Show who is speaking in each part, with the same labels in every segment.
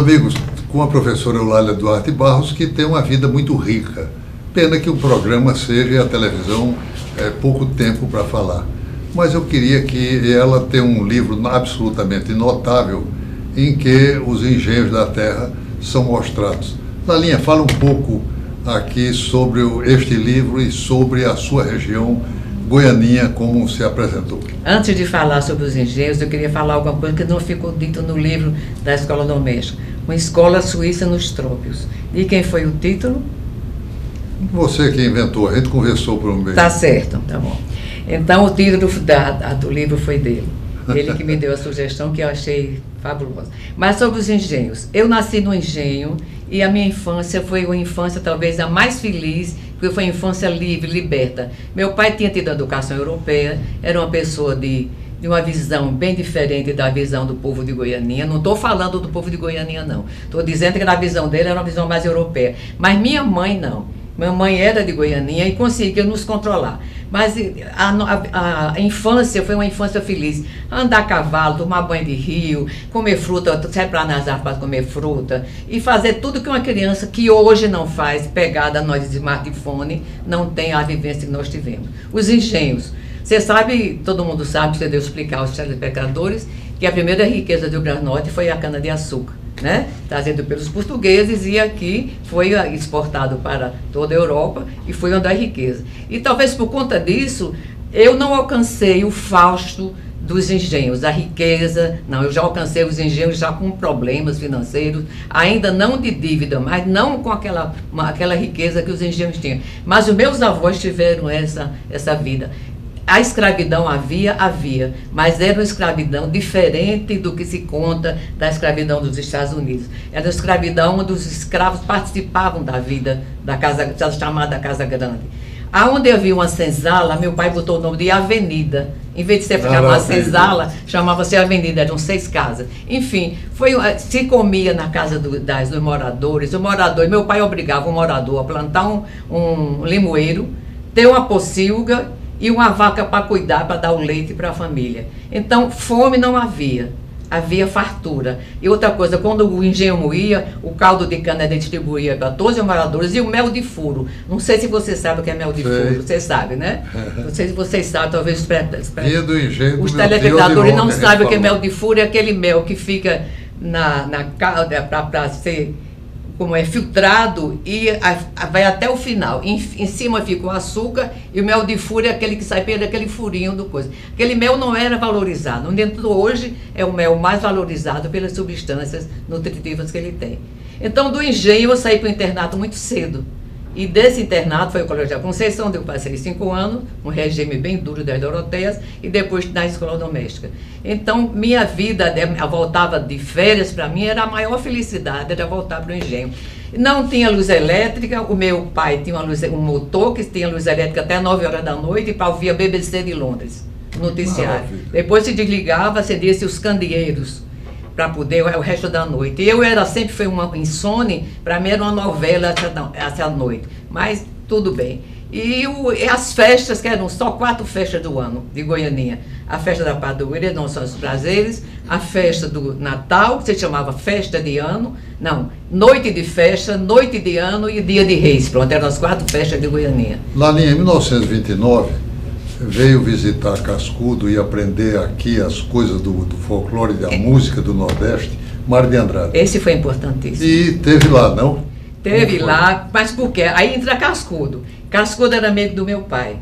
Speaker 1: amigos, com a professora Eulália Duarte Barros, que tem uma vida muito rica. Pena que o programa seja e a televisão pouco tempo para falar. Mas eu queria que ela tenha um livro absolutamente notável em que os engenhos da terra são mostrados. Lalinha, fala um pouco aqui sobre este livro e sobre a sua região goianinha, como se apresentou.
Speaker 2: Antes de falar sobre os engenhos, eu queria falar alguma coisa que não ficou dito no livro da Escola Doméstica. Uma escola suíça nos trópicos. E quem foi o título?
Speaker 1: Você que inventou, a gente conversou por um mês.
Speaker 2: Tá certo, tá bom. Então, o título do livro foi dele. Ele que me deu a sugestão, que eu achei fabulosa. Mas sobre os engenhos. Eu nasci no engenho e a minha infância foi uma infância talvez a mais feliz, porque foi uma infância livre, liberta. Meu pai tinha tido educação europeia, era uma pessoa de uma visão bem diferente da visão do povo de Goianinha. Não estou falando do povo de Goianinha, não. Estou dizendo que a visão dele era uma visão mais europeia. Mas minha mãe não. Minha mãe era de Goianinha e conseguia nos controlar. Mas a infância foi uma infância feliz. Andar a cavalo, tomar banho de rio, comer fruta, separar nas árvores para comer fruta e fazer tudo que uma criança que hoje não faz, pegada a nós de smartphone, não tem a vivência que nós tivemos. Os engenhos. Você sabe, todo mundo sabe, você deu explicar aos telespectadores, que a primeira riqueza do Rio Grande do Norte foi a cana-de-açúcar, né? Trazido pelos portugueses e aqui foi exportado para toda a Europa e foi onde a riqueza. E talvez por conta disso, eu não alcancei o Fausto dos engenhos, a riqueza, não, eu já alcancei os engenhos já com problemas financeiros, ainda não de dívida, mas não com aquela riqueza que os engenhos tinham. Mas os meus avós tiveram essa vida. A escravidão havia, mas era uma escravidão diferente do que se conta da escravidão dos Estados Unidos. Era a escravidão onde os escravos participavam da vida da casa, chamada Casa Grande. Aonde havia uma senzala, meu pai botou o nome de avenida. Em vez de ser chamada senzala, chamava-se avenida, eram 6 casas. Enfim, se comia na casa dos moradores. O morador, meu pai obrigava o morador a plantar um limoeiro, ter uma pocilga e uma vaca para cuidar, para dar o leite para a família. Então, fome não havia fartura. E outra coisa, quando o engenho moía, o caldo de cana distribuía para todos os moradores e o mel de furo. Não sei se você sabe o que é mel de furo, você sabe, né? Não sei se vocês sabem, talvez os telespectadores não sabem o que é mel de furo, é aquele mel que fica na calda para ser como é filtrado e vai até o final. Em cima fica o açúcar e o mel de furo é aquele que sai pelo aquele furinho do coisa. Aquele mel não era valorizado. No entanto, hoje é o mel mais valorizado pelas substâncias nutritivas que ele tem. Então, do engenho eu saí para o internato muito cedo. E desse internato foi o Colégio da Conceição, onde eu passei 5 anos, um regime bem duro das Doroteias, e depois na escola doméstica. Então, minha vida, eu voltava de férias, para mim era a maior felicidade, era voltar para o engenho. Não tinha luz elétrica, o meu pai tinha um motor que tinha luz elétrica até 9 horas da noite, para ouvir a BBC de Londres, noticiário. Depois se desligava, acendia-se os candeeiros, para poder o resto da noite. E eu sempre foi uma insone, para mim era uma novela essa noite, mas tudo bem. E as festas, que eram só 4 festas do ano de Goianinha. A festa da padroeira, não são os prazeres, a festa do Natal, que se chamava festa de ano, não, noite de festa, noite de ano e dia de reis. Pronto, eram as 4 festas de Goianinha.
Speaker 1: Lalinha, em 1929, veio visitar Cascudo e aprender aqui as coisas do folclore, da música do Nordeste, Mário de Andrade.
Speaker 2: Esse foi importantíssimo.
Speaker 1: E teve lá, não?
Speaker 2: Teve lá, mas por quê? Aí entra Cascudo. Cascudo era amigo do meu pai.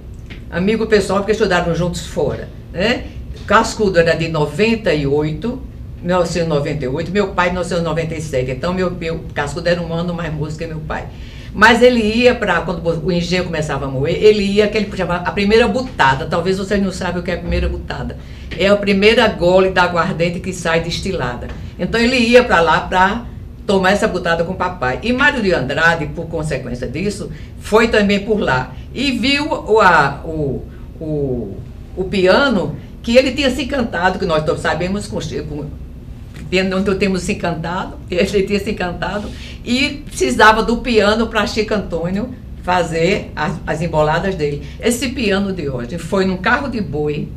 Speaker 2: Amigo pessoal, porque estudaram juntos fora, né? Cascudo era de 1998, meu pai de 1997. Então, meu Cascudo era um ano mais moço que meu pai. Mas ele ia quando o engenho começava a moer, ele ia, que ele chamava a primeira butada. Talvez vocês não saibam o que é a primeira butada. É a primeira gole da aguardente que sai destilada. Então ele ia para lá para tomar essa butada com o papai. E Mário de Andrade, por consequência disso, foi também por lá. E viu o piano, que ele tinha se encantado, que nós todos sabemos, não temos se encantado, ele tinha se encantado, e precisava do piano para Chico Antônio fazer as emboladas dele. Esse piano de hoje foi num carro de boi,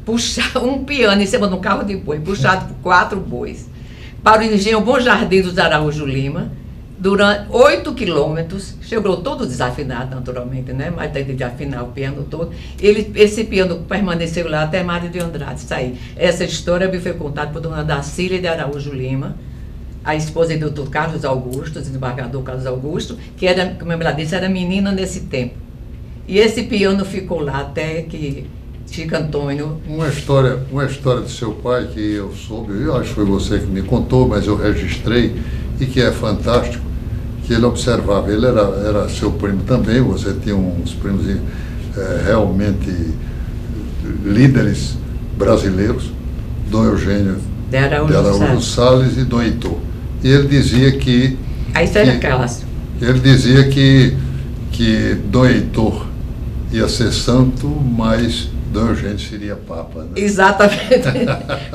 Speaker 2: puxar um piano em cima de um carro de boi, puxado por 4 bois. para o engenho Bom Jardim dos Araújo Lima, durante 8 quilômetros, chegou todo desafinado, naturalmente, né? Mas teve de afinar o piano todo. Esse piano permaneceu lá até Mário de Andrade sair. Essa história me foi contada por dona Dacília de Araújo Lima, a esposa do Dr. Carlos Augusto, desembargador Carlos Augusto, que era, como ela disse, era menina nesse tempo. E esse piano ficou lá até que Chico Antônio...
Speaker 1: Uma história de seu pai que eu soube, eu acho que foi você que me contou, mas eu registrei, e que é fantástico, que ele observava, ele era seu primo também, você tinha uns primos realmente líderes brasileiros, Dom Eugênio de Araújo Salles e Dom Heitor. E ele dizia que...
Speaker 2: Aí isso era Cássio.
Speaker 1: Ele dizia que Dom Heitor ia ser santo, mas Dom Eugênio seria papa, né?
Speaker 2: Exatamente.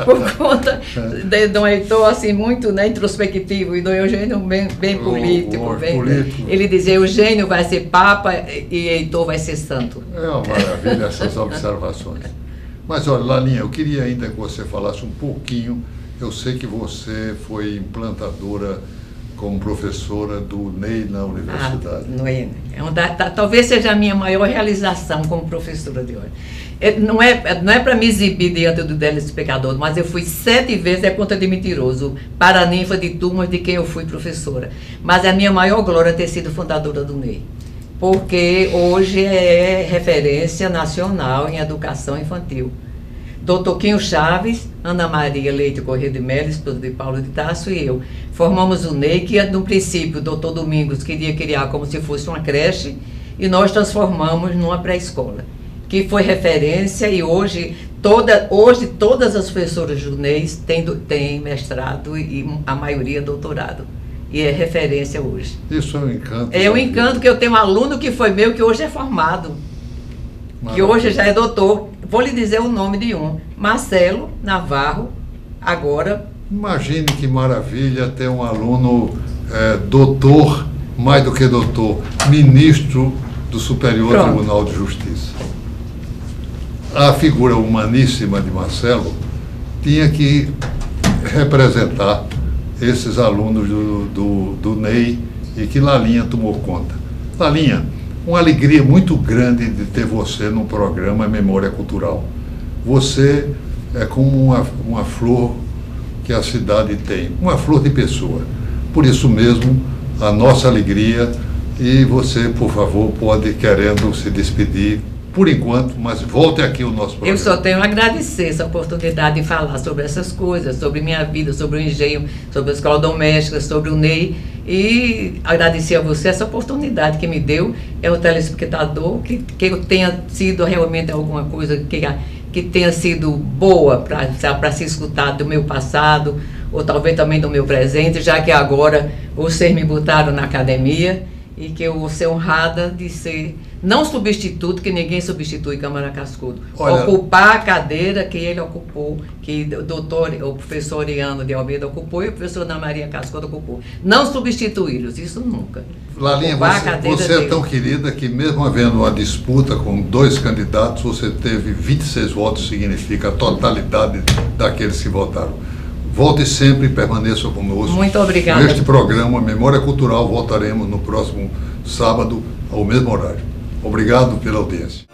Speaker 2: Por conta de Dom Heitor, assim, muito, né, introspectivo, e Dom Eugênio bem político. Político. Ele dizia, Eugênio vai ser papa e Heitor vai ser santo.
Speaker 1: É uma maravilha essas observações. Mas olha, Lalinha, eu queria ainda que você falasse um pouquinho, eu sei que você foi implantadora como professora do Ney na universidade.
Speaker 2: Talvez seja a minha maior realização como professora de hoje. Não é para me exibir diante do telespectador, mas eu fui 7 vezes, é conta de mentiroso, paraninfa de turmas de quem eu fui professora. Mas a minha maior glória é ter sido fundadora do Ney, porque hoje é referência nacional em educação infantil. Dr. Quinho Chaves, Ana Maria Leite Corrêa de Mello, esposa de Paulo de Tarso, e eu formamos o Ney, que no princípio o Dr. Domingos queria criar como se fosse uma creche, e nós transformamos numa pré-escola, que foi referência, e hoje todas as professoras do Ney têm mestrado e a maioria doutorado. E é referência hoje.
Speaker 1: Isso é um encanto.
Speaker 2: É um encanto que eu tenho um aluno que foi meu, que hoje é formado. Maravilha. Que hoje já é doutor. Vou lhe dizer o nome de um. Marcelo Navarro, agora...
Speaker 1: Imagine que maravilha ter um aluno doutor, mais do que doutor, ministro do Superior Tribunal de Justiça. A figura humaníssima de Marcelo tinha que representar esses alunos do Ney, e que Lalinha tomou conta. Lalinha, uma alegria muito grande de ter você no programa Memória Cultural. Você é como uma flor que a cidade tem, uma flor de pessoa. Por isso mesmo, a nossa alegria, e você, por favor, pode, querendo se despedir, por enquanto, mas volte aqui ao nosso programa.
Speaker 2: Eu só tenho a agradecer essa oportunidade de falar sobre essas coisas, sobre minha vida, sobre o engenho, sobre a escola doméstica, sobre o Ney, e agradecer a você essa oportunidade que me deu, é o telespectador, que eu tenha sido realmente alguma coisa que tenha sido boa para se escutar do meu passado, ou talvez também do meu presente, já que agora vocês me botaram na academia, e que eu vou ser honrada de ser, não substituto, que ninguém substitui Câmara Cascudo. Olha, ocupar a cadeira que ele ocupou, que o professor Oriano de Almeida ocupou e o professor Ana Maria Cascudo ocupou. Não substituí-los, isso nunca.
Speaker 1: Lalinha, você é tão querida que mesmo havendo uma disputa com 2 candidatos, você teve 26 votos, significa a totalidade daqueles que votaram. Volte sempre e permaneça conosco.
Speaker 2: Muito obrigada.
Speaker 1: Neste programa Memória Cultural voltaremos no próximo sábado ao mesmo horário. Obrigado pela audiência.